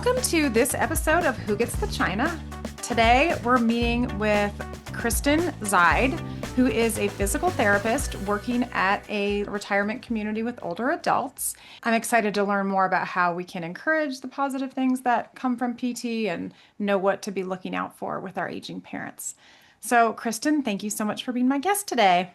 Welcome to this episode of Who Gets the China? Today we're meeting with Kristin Zeid, who is a physical therapist working at a retirement community with older adults. I'm excited to learn more about how we can encourage the positive things that come from PT and know what to be looking out for with our aging parents. So, Kristin, thank you so much for being my guest today.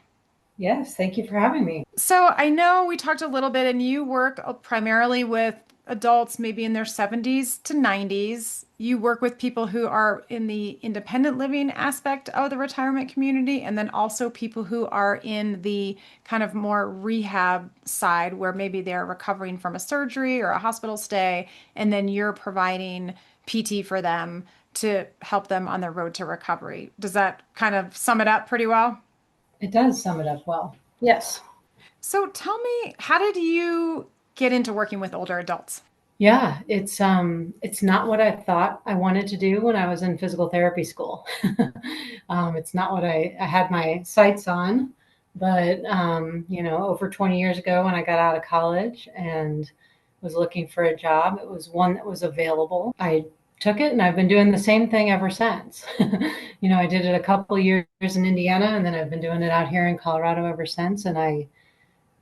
Yes, thank you for having me. So I know we talked a little bit, and you work primarily with adults maybe in their 70s to 90s. You work with people who are in the independent living aspect of the retirement community, and then also people who are in the kind of more rehab side where maybe they're recovering from a surgery or a hospital stay, and then you're providing PT for them to help them on their road to recovery. Does that kind of sum it up pretty well? It does sum it up well. Yes. So tell me, how did you get into working with older adults? Yeah, it's not what I thought I wanted to do when I was in physical therapy school. It's not what I had my sights on, but over 20 years ago when I got out of college and was looking for a job, it was one that was available. I took it and I've been doing the same thing ever since. I did it a couple years in Indiana and then I've been doing it out here in Colorado ever since. And I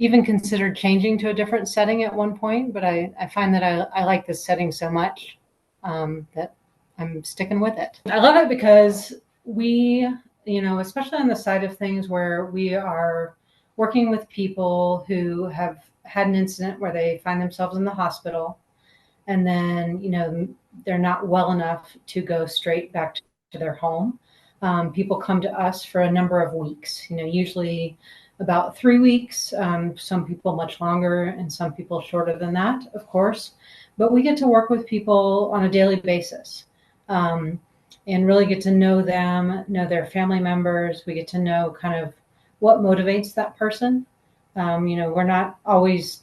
even considered changing to a different setting at one point, but I find that I like this setting so much that I'm sticking with it. I love it because especially on the side of things where we are working with people who have had an incident where they find themselves in the hospital and then, they're not well enough to go straight back to their home. People come to us for a number of weeks, usually about 3 weeks, some people much longer and some people shorter than that, of course. But we get to work with people on a daily basis and really get to know them, know their family members. We get to know kind of what motivates that person. We're not always,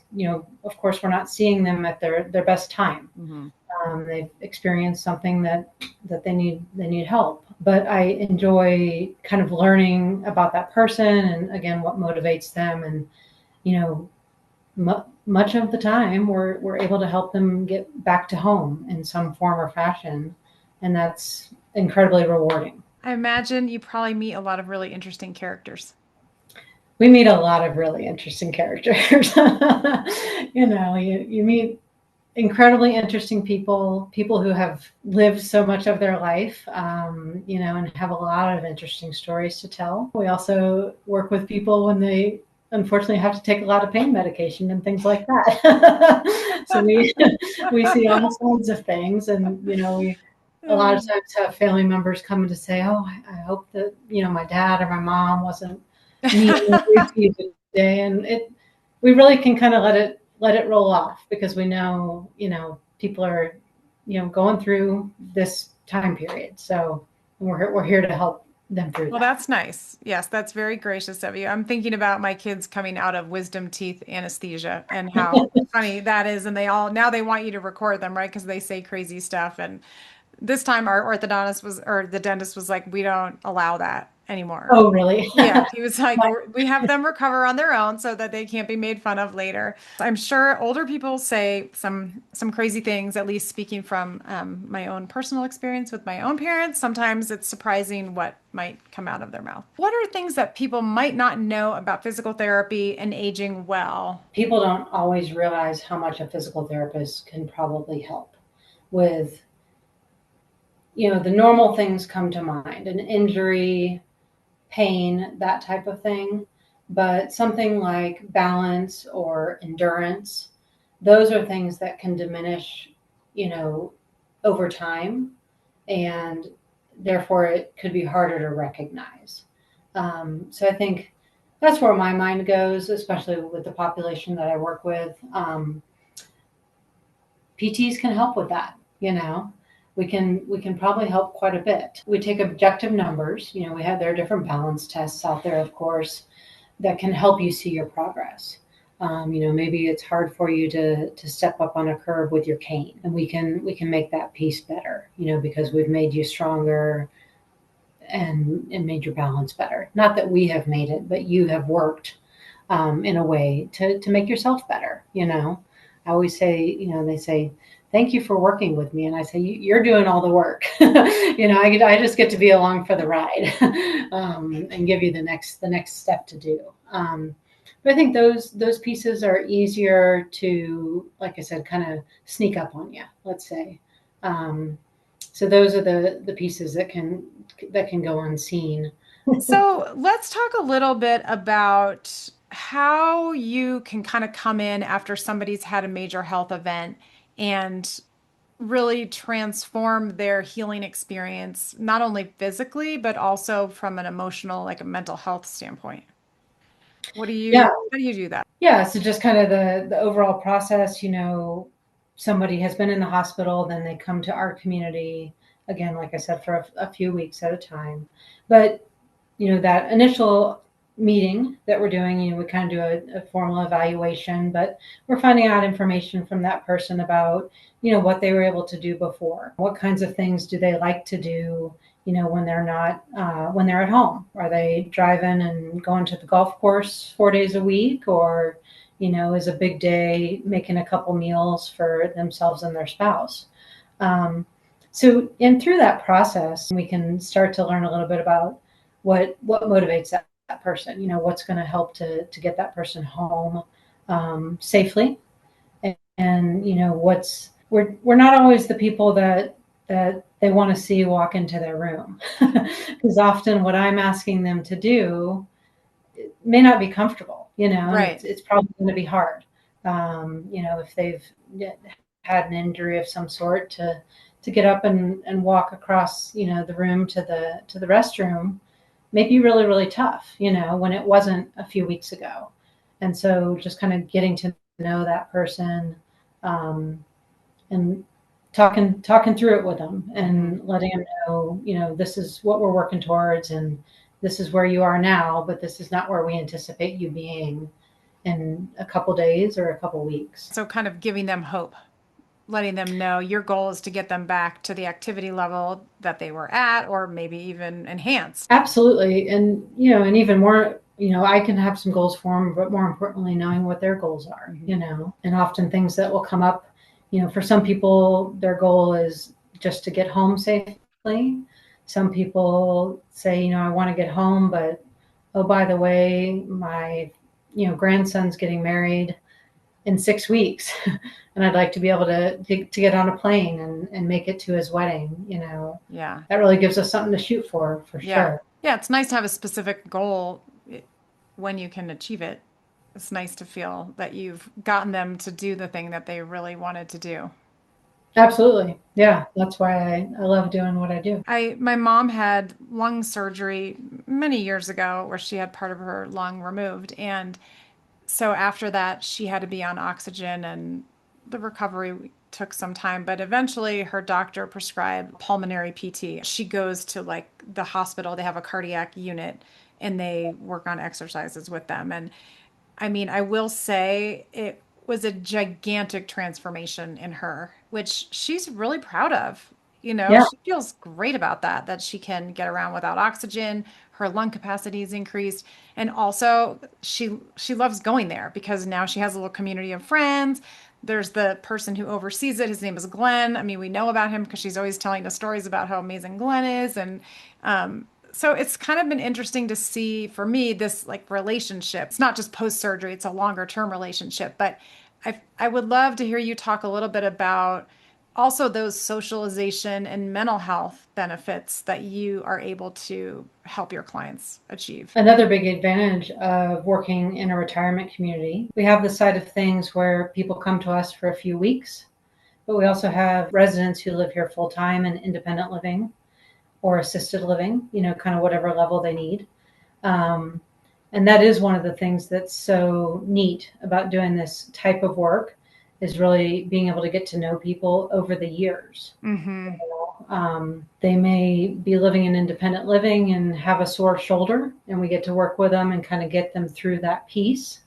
of course, we're not seeing them at their best time. Mm-hmm. They've experienced something that they need help. But I enjoy kind of learning about that person and again what motivates them. And much of the time we're able to help them get back to home in some form or fashion, and that's incredibly rewarding. I imagine you probably meet a lot of really interesting characters. We meet a lot of really interesting characters. You meet incredibly interesting people who have lived so much of their life, and have a lot of interesting stories to tell. We also work with people when they unfortunately have to take a lot of pain medication and things like that. So we see all sides of things, and we a lot of times have family members coming to say, "Oh, I hope that my dad or my mom wasn't needing you today," and we really can kind of let it roll off because we know, people are, going through this time period. So we're here to help them through Well, that. that's nice. Yes, that's very gracious of you. I'm thinking about my kids coming out of wisdom teeth anesthesia and how funny that is. And now they want you to record them, right? Because they say crazy stuff. And this time our or the dentist was like, we don't allow that anymore. Oh, really? Yeah, he was like, we have them recover on their own so that they can't be made fun of later. I'm sure older people say some crazy things, at least speaking from my own personal experience with my own parents. Sometimes it's surprising what might come out of their mouth. What are things that people might not know about physical therapy and aging well? People don't always realize how much a physical therapist can probably help with, the normal things come to mind, an injury, pain, that type of thing. But something like balance or endurance, those are things that can diminish, you know, over time. And therefore, it could be harder to recognize. So I think that's where my mind goes, especially with the population that I work with. PTs can help with that. We can probably help quite a bit. We take objective numbers. There are different balance tests out there, of course, that can help you see your progress. Maybe it's hard for you to step up on a curve with your cane, and we can make that piece better. Because we've made you stronger and made your balance better. Not that we have made it, but you have worked in a way to make yourself better. I always say, they say thank you for working with me. And I say, you're doing all the work. I just get to be along for the ride, and give you the next step to do. But I think those pieces are easier to, like I said, kind of sneak up on you, let's say. Um, so those are the pieces that can go unseen. So let's talk a little bit about how you can kind of come in after somebody's had a major health event and really transform their healing experience, not only physically, but also from an emotional, like a mental health standpoint. Yeah, How do you do that? yeah. So just kind of the overall process. Somebody has been in the hospital, then they come to our community again, like I said, for a few weeks at a time. But that initial meeting that we're doing, we kind of do a formal evaluation, but we're finding out information from that person about, what they were able to do before. What kinds of things do they like to do, when they're not, when they're at home? Are they driving and going to the golf course 4 days a week? Or, is a big day making a couple meals for themselves and their spouse? And through that process, we can start to learn a little bit about what motivates that person. What's going to help to get that person home safely, and what's we're not always the people that they want to see walk into their room, because often what I'm asking them to do may not be comfortable, and Right. it's probably going to be hard. If they've had an injury of some sort, to get up and walk across, the room to the restroom may be really, really tough, when it wasn't a few weeks ago. And so just kind of getting to know that person, um, and talking through it with them Mhm. and letting them know, this is what we're working towards, and this is where you are now, but this is not where we anticipate you being in a couple days or a couple weeks. So kind of giving them hope, letting them know your goal is to get them back to the activity level that they were at, or maybe even enhanced. Absolutely. And, and even more, I can have some goals for them, but more importantly, knowing what their goals are, Mhm. and often things that will come up, for some people, their goal is just to get home safely. Some people say, I want to get home, but oh, by the way, my, grandson's getting married in 6 weeks, and I'd like to be able to get on a plane and make it to his wedding. Yeah. That really gives us something to shoot for Yeah. sure. Yeah. It's nice to have a specific goal when you can achieve it. It's nice to feel that you've gotten them to do the thing that they really wanted to do. Absolutely. Yeah, that's why I love doing what I do. My mom had lung surgery many years ago where she had part of her lung removed. And so after that, she had to be on oxygen and the recovery took some time, but eventually her doctor prescribed pulmonary PT. She goes to like the hospital, they have a cardiac unit and they work on exercises with them. And I mean, I will say it was a gigantic transformation in her, which she's really proud of. Yeah, She feels great about that, that she can get around without oxygen, her lung capacity is increased, and also she loves going there because now she has a little community of friends. There's the person who oversees it. His name is Glenn. I mean, we know about him because she's always telling us stories about how amazing Glenn is, and so it's kind of been interesting to see for me this like relationship. It's not just post surgery, it's a longer term relationship. But I would love to hear you talk a little bit about also those socialization and mental health benefits that you are able to help your clients achieve. another big advantage of working in a retirement community. We have the side of things where people come to us for a few weeks, but we also have residents who live here full time in independent living or assisted living, kind of whatever level they need. Um, and that is one of the things that's so neat about doing this type of work, is really being able to get to know people over the years. Mm-hmm. They may be living in independent living and have a sore shoulder, and we get to work with them and kind of get them through that piece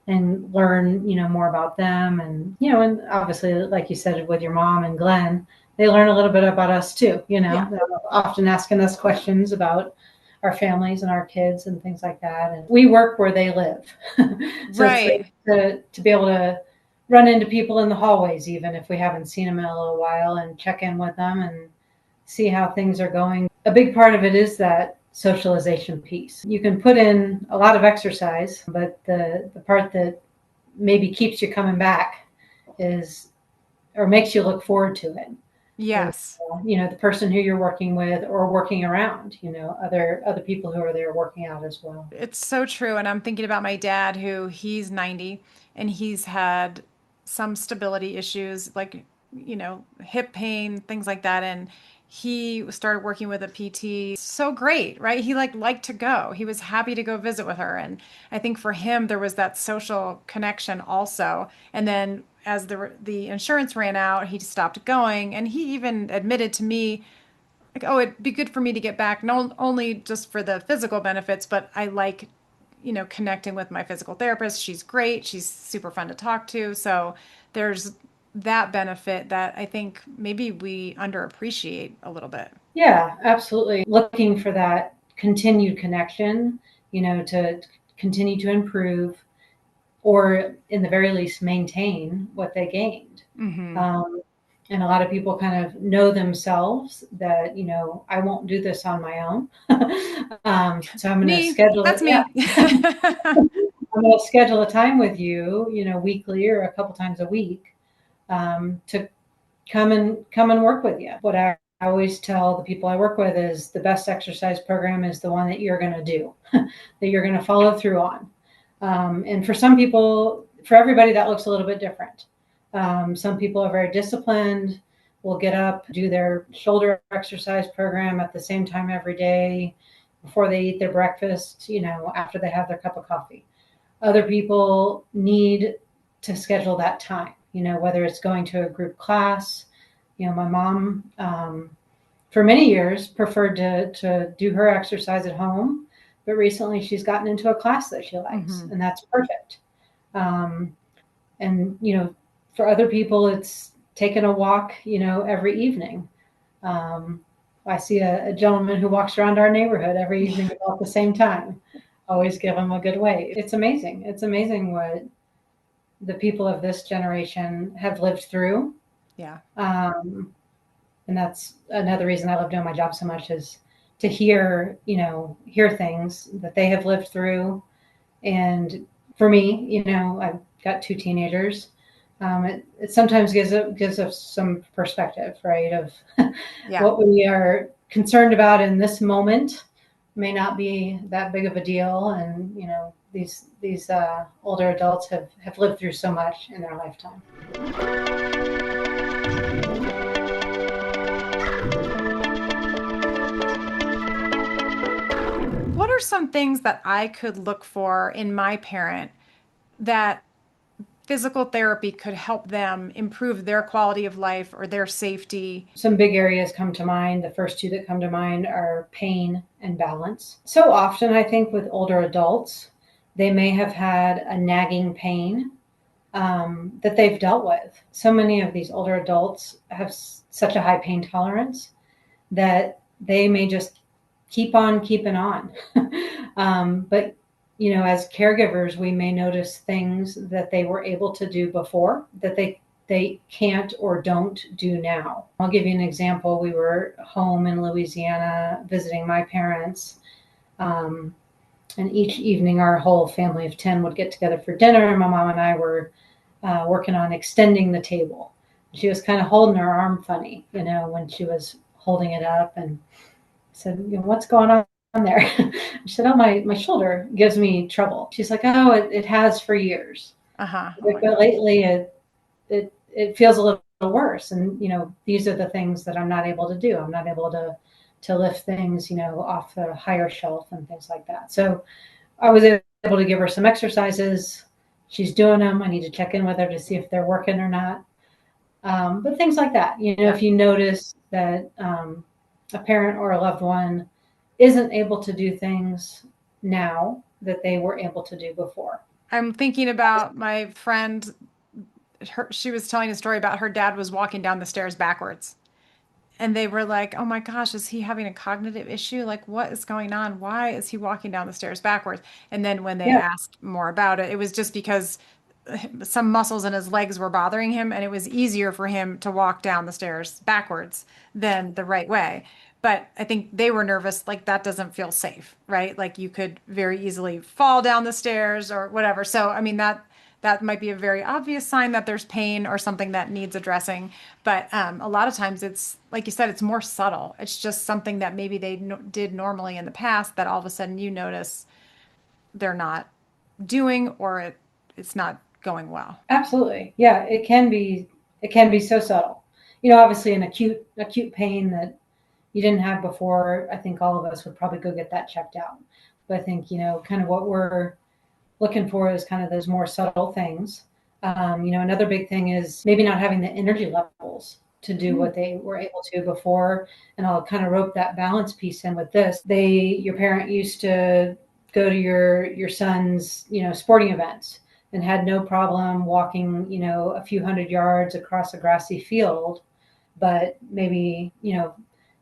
and learn, more about them. And, and obviously, like you said, with your mom and Glenn, they learn a little bit about us too. Yeah. They're often asking us questions about our families and our kids and things like that. And we work where they live. So it's nice Right. to be able to run into people in the hallways, even if we haven't seen them in a little while, and check in with them and see how things are going. A big part of it is that socialization piece. You can put in a lot of exercise, but the part that maybe keeps you coming back is, or makes you look forward to it, is Yes. the person who you're working with or working around, other people who are there working out as well. It's so true. And I'm thinking about my dad, who he's 90 and he's had some stability issues, like, hip pain, things like that. And he started working with a PT. So great, right? He liked to go. He was happy to go visit with her. And I think for him, there was that social connection also. And then as the insurance ran out, he stopped going. And he even admitted to me, like, oh, it'd be good for me to get back, not only just for the physical benefits, but I like, connecting with my physical therapist. She's great. She's super fun to talk to. So there's that benefit that I think maybe we underappreciate a little bit. Yeah, absolutely. Looking for that continued connection, to continue to improve, or in the very least maintain what they gained. Hmm. Um, and a lot of people kind of know themselves that, I won't do this on my own. So I'm going to Me, schedule it. that's Yeah. me. I'm going to schedule a time with you, weekly or a couple times a week, to come and work with you. What I always tell the people I work with is the best exercise program is the one that you're going to do, that you're going to follow through on. And for some people, for everybody, that looks a little bit different. Some people are very disciplined, will get up, do their shoulder exercise program at the same time every day before they eat their breakfast, after they have their cup of coffee. Other people need to schedule that time, whether it's going to a group class. My mom, for many years, preferred to do her exercise at home, but recently she's gotten into a class that she likes, Hmm. and that's perfect. Um, and for other people, it's taking a walk, every evening. um, I see a gentleman who walks around our neighborhood every evening about the same time. Always give him a good wave. It's amazing what the people of this generation have lived through. Yeah. um, and that's another reason I love doing my job so much, is to hear things that they have lived through. And for me, I've got two teenagers. It sometimes gives us some perspective, right, of Yeah. what we are concerned about in this moment may not be that big of a deal. And these older adults have lived through so much in their lifetime. What are some things that I could look for in my parent that physical therapy could help them improve their quality of life or their safety? Some big areas come to mind. The first two that come to mind are pain and balance. So often, I think with older adults, they may have had a nagging pain, that they've dealt with. So many of these older adults have such a high pain tolerance that they may just keep on keeping on. But as caregivers, we may notice things that they were able to do before that they can't or don't do now. I'll give you an example. We were home in Louisiana visiting my parents. Um, and each evening, our whole family of 10 would get together for dinner. And my mom and I were working on extending the table. She was kind of holding her arm funny, when she was holding it up, and said, what's going on there? She said, oh, my shoulder gives me trouble. She's like, oh, it has for years. Uh-huh. Oh Like, my but gosh. lately it feels a little worse. And, these are the things that I'm not able to do. I'm not able to lift things, off the higher shelf and things like that. So I was able to give her some exercises. She's doing them. I need to check in with her to see if they're working or not. But things like that, Yeah. if you notice that a parent or a loved one isn't able to do things now that they were able to do before. I'm thinking about my friend. She was telling a story about her dad was walking down the stairs backwards. And they were like, oh my gosh, is he having a cognitive issue? Like, what is going on? Why is he walking down the stairs backwards? And then when they Yeah, asked more about it, it was just because some muscles in his legs were bothering him, and it was easier for him to walk down the stairs backwards than the right way. But I think they were nervous, like that doesn't feel safe, right? Like you could very easily fall down the stairs or whatever. So, I mean, that might be a very obvious sign that there's pain or something that needs addressing. But a lot of times it's, like you said, it's more subtle. It's just something that maybe they no did normally in the past that all of a sudden you notice they're not doing, or it's not going well. Absolutely. Yeah, it can be so subtle. Obviously an acute pain that you didn't have before, I think all of us would probably go get that checked out. But I think, kind of what we're looking for is kind of those more subtle things. Another big thing is maybe not having the energy levels to do Mm. what they were able to before. And I'll kind of rope that balance piece in with this. Your parent used to go to your son's, sporting events and had no problem walking, a few hundred yards across a grassy field, but maybe,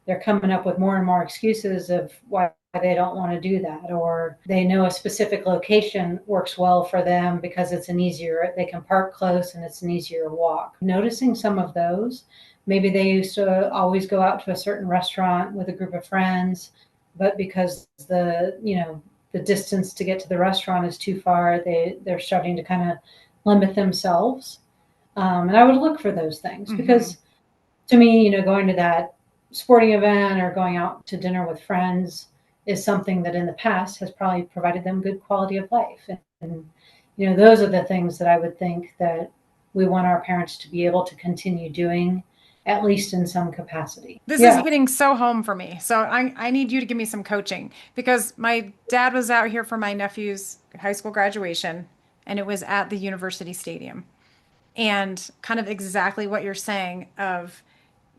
they're coming up with more and more excuses of why they don't want to do that, or they know a specific location works well for them because they can park close and it's an easier walk. Noticing some of those, maybe they used to always go out to a certain restaurant with a group of friends, but because the distance to get to the restaurant is too far, they're starting to kind of limit themselves. And I would look for those things Hmm. because to me, going to that sporting event or going out to dinner with friends is something that in the past has probably provided them good quality of life. And those are the things that I would think that we want our parents to be able to continue doing, at least in some capacity. This is Yeah. hitting so home for me. So I need you to give me some coaching because my dad was out here for my nephew's high school graduation, and it was at the university stadium. And kind of exactly what you're saying of,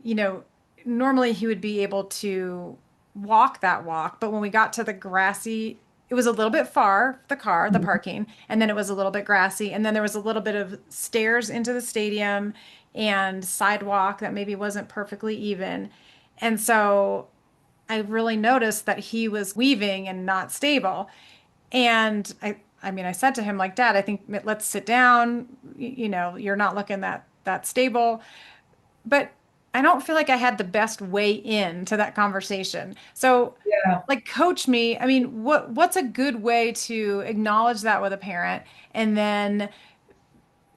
you know, normally he would be able to walk that walk, but when we got to the grassy, it was a little bit far, the parking, and then it was a little bit grassy, and then there was a little bit of stairs into the stadium and sidewalk that maybe wasn't perfectly even. And so I really noticed that he was weaving and not stable. And I mean, I said to him, like, Dad, I think let's sit down. You're not looking that stable. But I don't feel like I had the best way into that conversation. So, Yeah. like, coach me. I mean, what's a good way to acknowledge that with a parent and then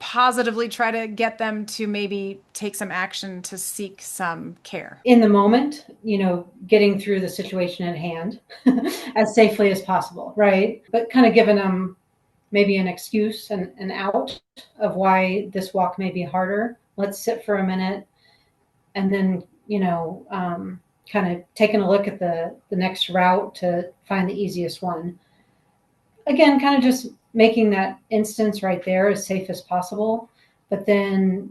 positively try to get them to maybe take some action to seek some care? In the moment, getting through the situation at hand as safely as possible, right? But kind of giving them maybe an excuse and an out of why this walk may be harder. Let's sit for a minute and then, kind of taking a look at the next route to find the easiest one. Again, kind of just making that instance right there as safe as possible. But then,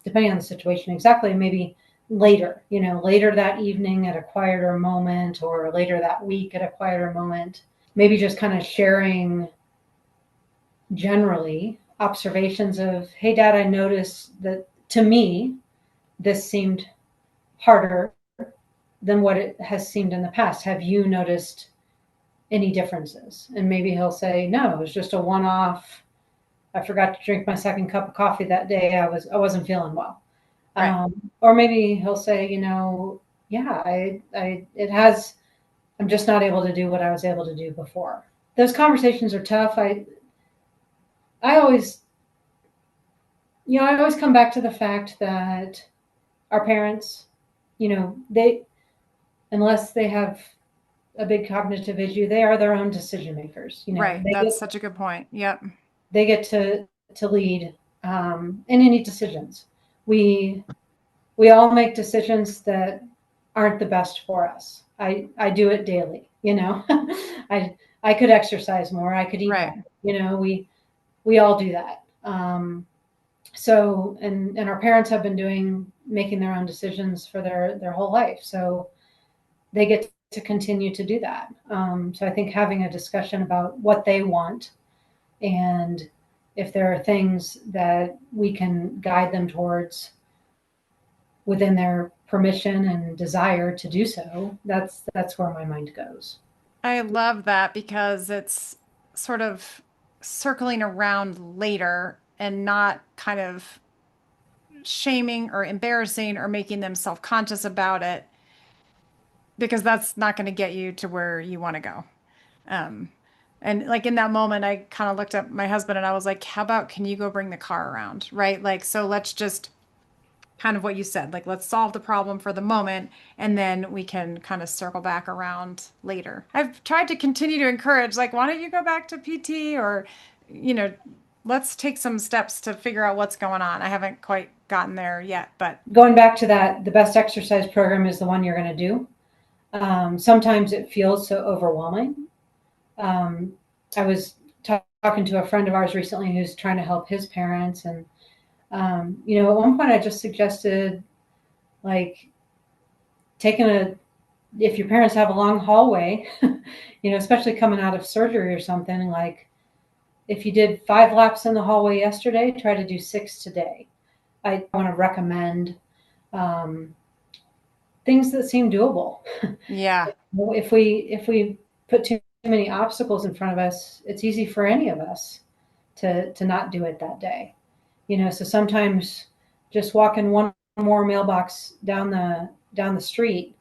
depending on the situation, exactly, maybe later that evening at a quieter moment or later that week at a quieter moment, maybe just kind of sharing generally observations of, hey, Dad, I noticed that to me, this seemed harder than what it has seemed in the past. Have you noticed any differences? And maybe he'll say, no, it was just a one off. I forgot to drink my second cup of coffee that day. I wasn't feeling well. Right. Or maybe he'll say, yeah, it has, I'm just not able to do what I was able to do before. Those conversations are tough. I always, I always come back to the fact that our parents, they, unless they have a big cognitive issue, they are their own decision makers. Right. That's such a good point. Yep. They get to lead in any decisions. We we all make decisions that aren't the best for us. I do it daily. I could exercise more. I could eat Right. better. We all do that. So and our parents have been making their own decisions for their whole life. So they get to continue to do that. So I think having a discussion about what they want and if there are things that we can guide them towards within their permission and desire to do so, that's where my mind goes. I love that because it's sort of circling around later. and not kind of shaming or embarrassing or making them self-conscious about it, because that's not going to get you to where you want to go. Um, and like in that moment, I kind of looked at my husband and I was like, how about, can you go bring the car around? Right? Like, so let's just kind of what you said, like, let's solve the problem for the moment and then we can kind of circle back around later. I've tried to continue to encourage, like, why don't you go back to PT, or, you know, let's take some steps to figure out what's going on. I haven't quite gotten there yet, but Going back to that, the best exercise program is the one you're going to do. Sometimes it feels so overwhelming. Um, I was talking to a friend of ours recently who's trying to help his parents. And, at one point I just suggested, like, taking if your parents have a long hallway, especially coming out of surgery or something, like if you did 5 laps in the hallway yesterday, try to do 6 today. I want to recommend um, things that seem doable. yeah. If we put too many obstacles in front of us, it's easy for any of us to not do it that day. So sometimes just walking one more mailbox down the street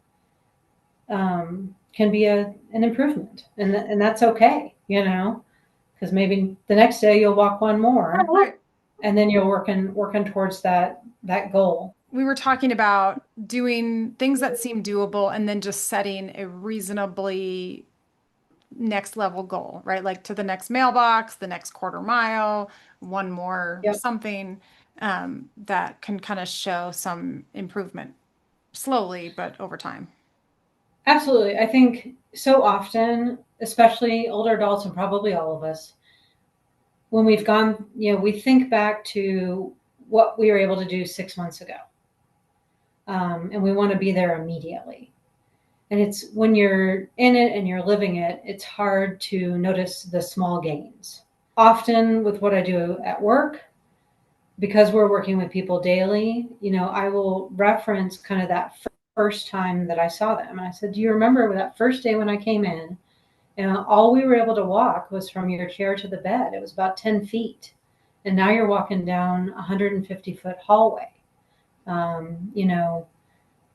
can be an improvement, and that's okay. Because maybe the next day you'll walk one more, Right. and then you're working towards that goal. We were talking about doing things that seem doable and then just setting a reasonably next level goal, right? Like to the next mailbox, the next quarter mile, one more Yep. something, that can kind of show some improvement slowly, but over time. Absolutely. I think so often, especially older adults and probably all of us, when we've gone, we think back to what we were able to do 6 months ago. And we want to be there immediately. And it's when you're in it and you're living it, it's hard to notice the small gains. Often with what I do at work, because we're working with people daily, I will reference kind of that first time that I saw them. And I said, do you remember that first day when I came in and all we were able to walk was from your chair to the bed? It was about 10 feet. And now you're walking down a 150-foot hallway. Um, you know,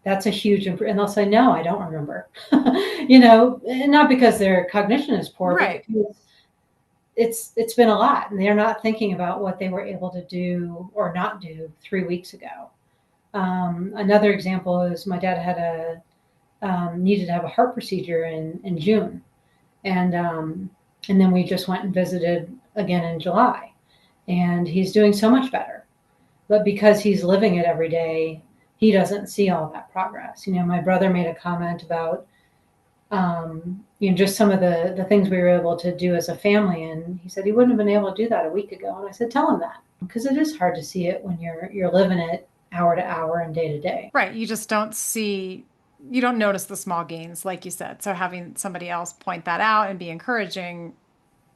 that's a huge improvement. And they'll say, no, I don't remember. And not because their cognition is poor, but Right. because it's been a lot and they're not thinking about what they were able to do or not do 3 weeks ago. Another example is my dad had needed to have a heart procedure in June. And then we just went and visited again in July, and he's doing so much better. But because he's living it every day, he doesn't see all that progress. My brother made a comment about just some of the things we were able to do as a family, and he said he wouldn't have been able to do that a week ago. And I said, tell him that, because it is hard to see it when you're living it hour to hour and day to day. Right. You don't notice the small gains, like you said. So having somebody else point that out and be encouraging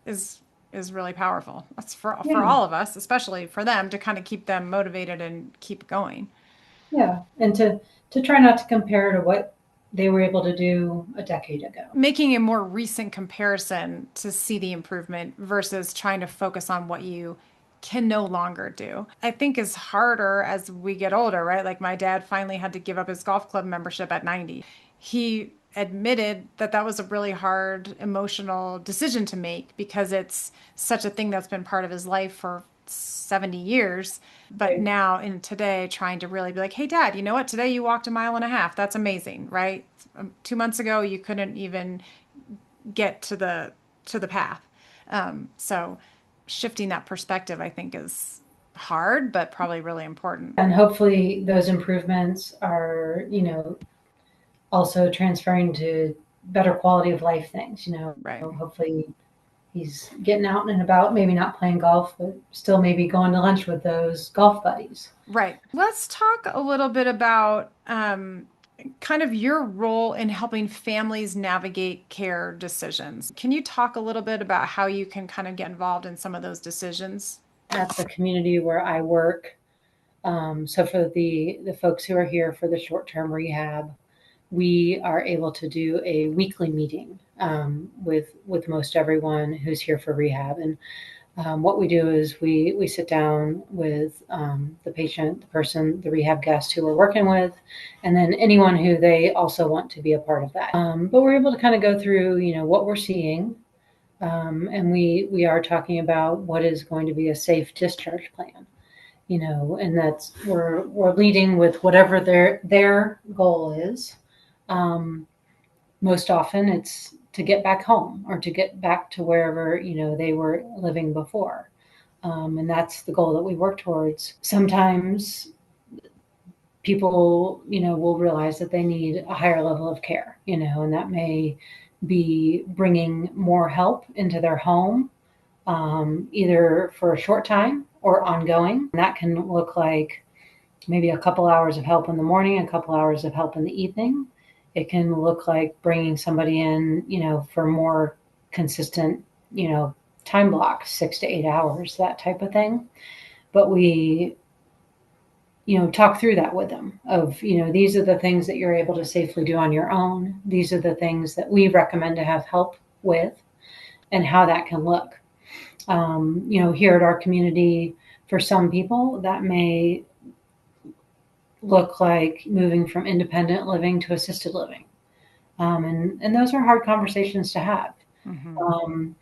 is is really powerful. That's for Yeah, all of us, especially for them, to kind of keep them motivated and keep going. yeah, and to try not to compare to what they were able to do a decade ago. Making a more recent comparison to see the improvement versus trying to focus on what you can no longer do, I think is harder as we get older, right? Like my dad finally had to give up his golf club membership at 90. He admitted that that was a really hard emotional decision to make because it's such a thing that's been part of his life for 70 years. But Right. now in today, trying to really be like, hey, dad, you know what? Today you walked a mile and a half. That's amazing, right? 2 months ago, you couldn't even get to the path. So shifting that perspective, I think, is hard, but probably really important. And hopefully those improvements are, also transferring to better quality of life things. Right. Hopefully he's getting out and about, maybe not playing golf, but still maybe going to lunch with those golf buddies. Right. Let's talk a little bit about kind of your role in helping families navigate care decisions. Can you talk a little bit about how you can kind of get involved in some of those decisions? At the community where I work, so for the folks who are here for the short-term rehab, we are able to do a weekly meeting with most everyone who's here for rehab. And What we do is we sit down with the patient, the person, the rehab guest who we're working with, and then anyone who they also want to be a part of that. But we're able to kind of go through, what we're seeing, and we are talking about what is going to be a safe discharge plan. And that's we're leading with whatever their goal is. Um, Most often, it's to get back home or to get back to wherever they were living before. And that's the goal that we work towards. Sometimes people, will realize that they need a higher level of care, and that may be bringing more help into their home, either for a short time or ongoing. And that can look like maybe a couple hours of help in the morning, a couple hours of help in the evening. It can look like bringing somebody in, for more consistent, time blocks, 6 to 8 hours, that type of thing. But we, talk through that with them of, these are the things that you're able to safely do on your own. These are the things that we recommend to have help with and how that can look. Here at our community, for some people, that may look like moving from independent living to assisted living. And those are hard conversations to have. Mm-hmm.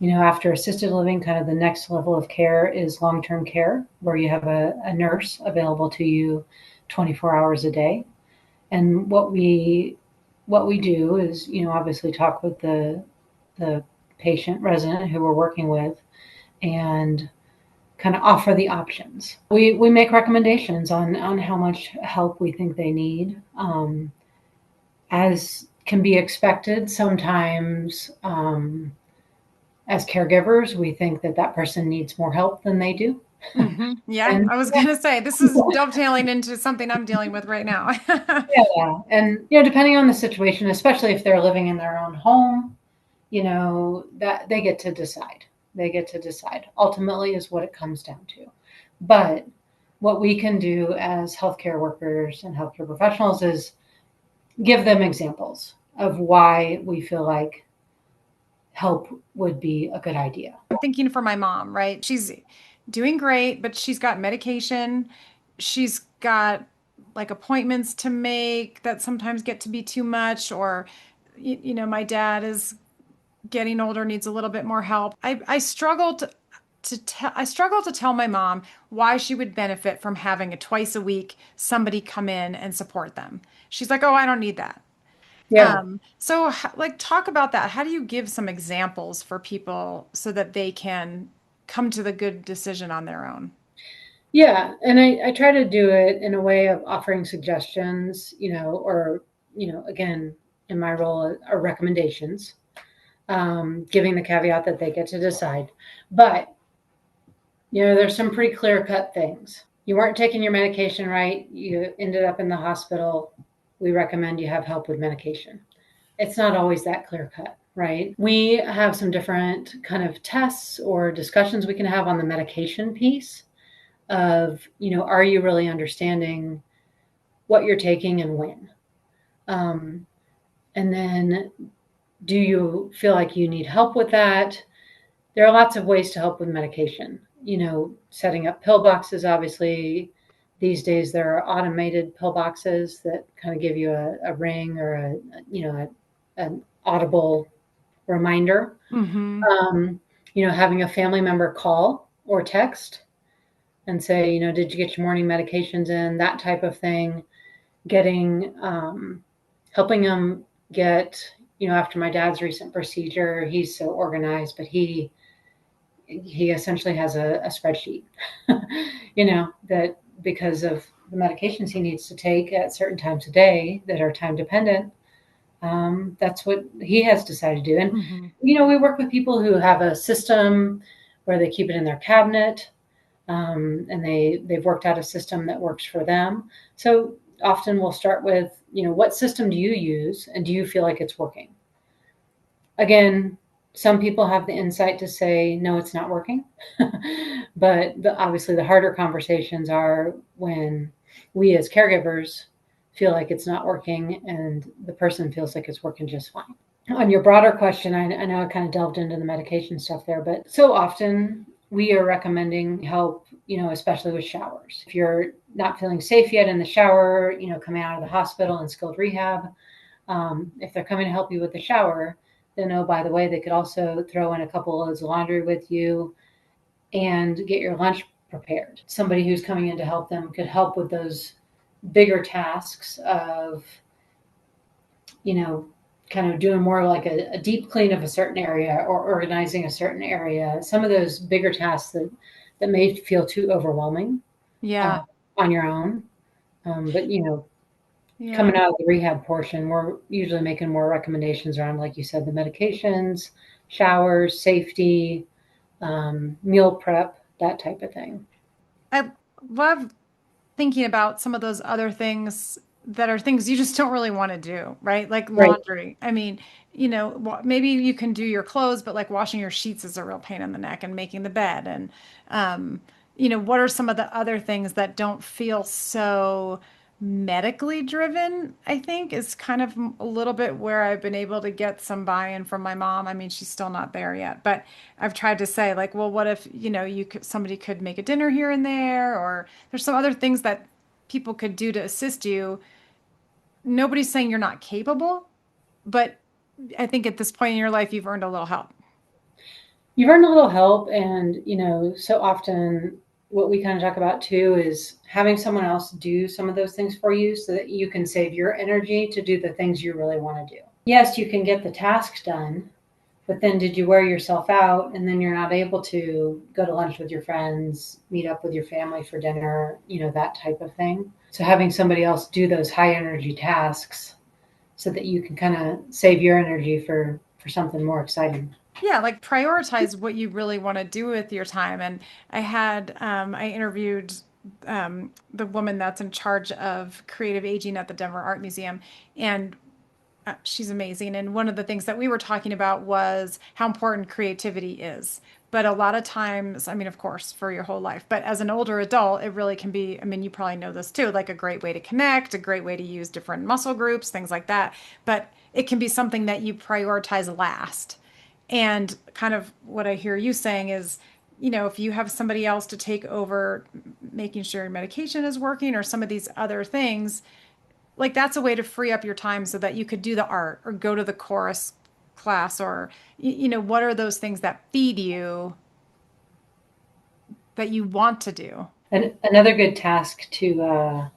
After assisted living, kind of the next level of care is long-term care, where you have a nurse available to you 24 hours a day. And what we do is, obviously talk with the patient resident who we're working with and kind of offer the options. We make recommendations on how much help we think they need. As can be expected, sometimes as caregivers, we think that person needs more help than they do. Mm-hmm. Yeah, And I was gonna say this is dovetailing into something I'm dealing with right now. yeah, and depending on the situation, especially if they're living in their own home, that they get to decide. They get to decide. Ultimately, is what it comes down to. But what we can do as healthcare workers and healthcare professionals is give them examples of why we feel like help would be a good idea. I'm thinking for my mom, right? She's doing great, but she's got medication. She's got like appointments to make that sometimes get to be too much, or my dad is getting older, needs a little bit more help. I struggle to tell my mom why she would benefit from having a twice a week somebody come in and support them. She's like, "Oh, I don't need that." Yeah. Like talk about that. How do you give some examples for people so that they can come to the good decision on their own? Yeah. And I try to do it in a way of offering suggestions, or, again, in my role are recommendations, giving the caveat that they get to decide. But, there's some pretty clear cut things. You weren't taking your medication right. You ended up in the hospital. We recommend you have help with medication. It's not always that clear cut, right? We have some different kind of tests or discussions we can have on the medication piece of, are you really understanding what you're taking and when? And then do you feel like you need help with that? There are lots of ways to help with medication. Setting up pill boxes, obviously. These days, there are automated pill boxes that kind of give you a ring or an audible reminder. Mm-hmm. Having a family member call or text and say, did you get your morning medications in? That type of thing. Getting, helping them get, after my dad's recent procedure, he's so organized, but he essentially has a spreadsheet, that because of the medications he needs to take at certain times a day that are time dependent, that's what he has decided to do. And, Mm-hmm. we work with people who have a system where they keep it in their cabinet, and they've worked out a system that works for them. So often we'll start with, what system do you use and do you feel like it's working? Again, some people have the insight to say, no, it's not working. But obviously the harder conversations are when we as caregivers feel like it's not working and the person feels like it's working just fine. On your broader question, I know I kind of delved into the medication stuff there, but so often we are recommending help, especially with showers. If you're not feeling safe yet in the shower, coming out of the hospital and skilled rehab, if they're coming to help you with the shower, then, oh, by the way, they could also throw in a couple loads of laundry with you and get your lunch prepared. Somebody who's coming in to help them could help with those bigger tasks of, kind of doing more like a deep clean of a certain area or organizing a certain area. Some of those bigger tasks that may feel too overwhelming Yeah. on your own. But, Yeah. coming out of the rehab portion, we're usually making more recommendations around, like you said, the medications, showers, safety, meal prep, that type of thing. I love thinking about some of those other things that are things you just don't really want to do, right? Like Right. laundry. I mean, maybe you can do your clothes, but like washing your sheets is a real pain in the neck and making the bed. And, um, what are some of the other things that don't feel so medically driven? I think is kind of a little bit where I've been able to get some buy-in from my mom. I mean, she's still not there yet, but I've tried to say like, well, what if, somebody could make a dinner here and there, or there's some other things that people could do to assist you. Nobody's saying you're not capable, but I think at this point in your life, you've earned a little help. You've earned a little help, and so often what we kind of talk about too is having someone else do some of those things for you so that you can save your energy to do the things you really want to do. Yes, you can get the tasks done, but then did you wear yourself out and then you're not able to go to lunch with your friends, meet up with your family for dinner, that type of thing. So having somebody else do those high energy tasks so that you can kind of save your energy for something more exciting. Yeah, like prioritize what you really want to do with your time. And I interviewed the woman that's in charge of creative aging at the Denver Art Museum, and she's amazing. And one of the things that we were talking about was how important creativity is. But a lot of times, I mean, of course, for your whole life, but as an older adult, it really can be, I mean, you probably know this too, like a great way to connect, a great way to use different muscle groups, things like that. But it can be something that you prioritize last. And kind of what I hear you saying is, if you have somebody else to take over making sure your medication is working or some of these other things, like that's a way to free up your time so that you could do the art or go to the chorus class or what are those things that feed you that you want to do. And another good task to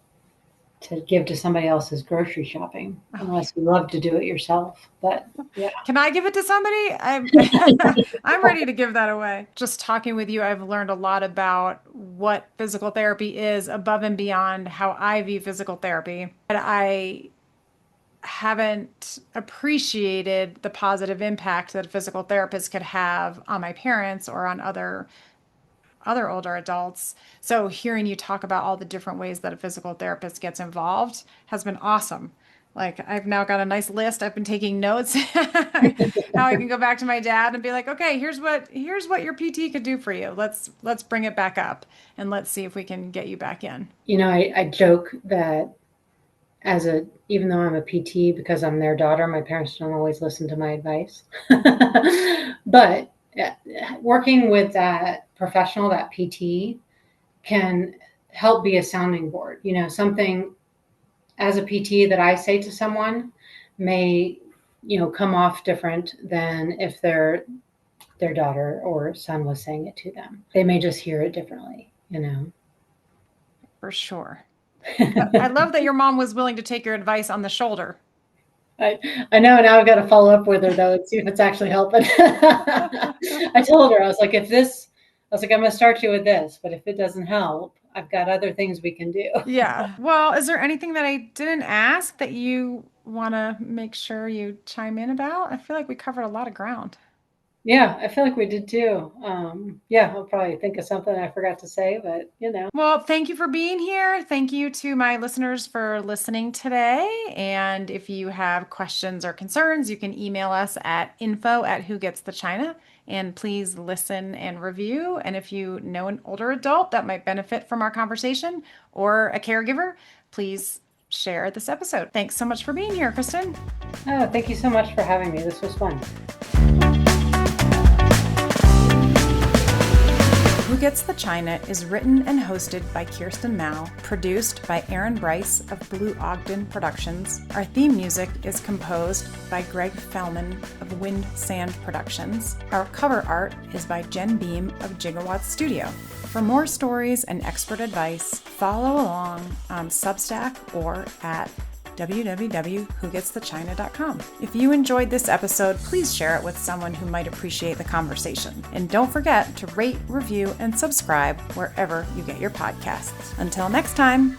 give to somebody else is grocery shopping, Oh, unless you love to do it yourself. But yeah. can I give it to somebody? I'm ready to give that away. Just talking with you, I've learned a lot about what physical therapy is above and beyond how I view physical therapy. But I haven't appreciated the positive impact that a physical therapist could have on my parents or on other older adults. So hearing you talk about all the different ways that a physical therapist gets involved has been awesome. Like I've now got a nice list. I've been taking notes how I can go back to my dad and be like, "Okay, here's what your PT could do for you. Let's bring it back up and let's see if we can get you back in." I joke that even though I'm a PT, because I'm their daughter, my parents don't always listen to my advice. But working with that professional, that PT, can help be a sounding board. Something as a PT that I say to someone may, come off different than if their daughter or son was saying it to them. They may just hear it differently. For sure. I love that your mom was willing to take your advice on the shoulder. I know now I've got to follow up with her though and see if it's actually helping. I told her, I was like, I'm going to start you with this, but if it doesn't help, I've got other things we can do. Yeah. Well, is there anything that I didn't ask that you want to make sure you chime in about? I feel like we covered a lot of ground. Yeah, I feel like we did too. Yeah, I'll probably think of something I forgot to say, but. Well, thank you for being here. Thank you to my listeners for listening today. And if you have questions or concerns, you can email us at info@whogetsthechina. And please listen and review. And if you know an older adult that might benefit from our conversation or a caregiver, please share this episode. Thanks so much for being here, Kristen. Oh, thank you so much for having me. This was fun. Who Gets the China is written and hosted by Kirsten Mao, produced by Aaron Bryce of Blue Ogden Productions. Our theme music is composed by Greg Fellman of Wind Sand Productions. Our cover art is by Jen Beam of Gigawatt Studio. For more stories and expert advice, follow along on Substack or at www.whogetsthechina.com. If you enjoyed this episode, please share it with someone who might appreciate the conversation. And don't forget to rate, review, and subscribe wherever you get your podcasts. Until next time.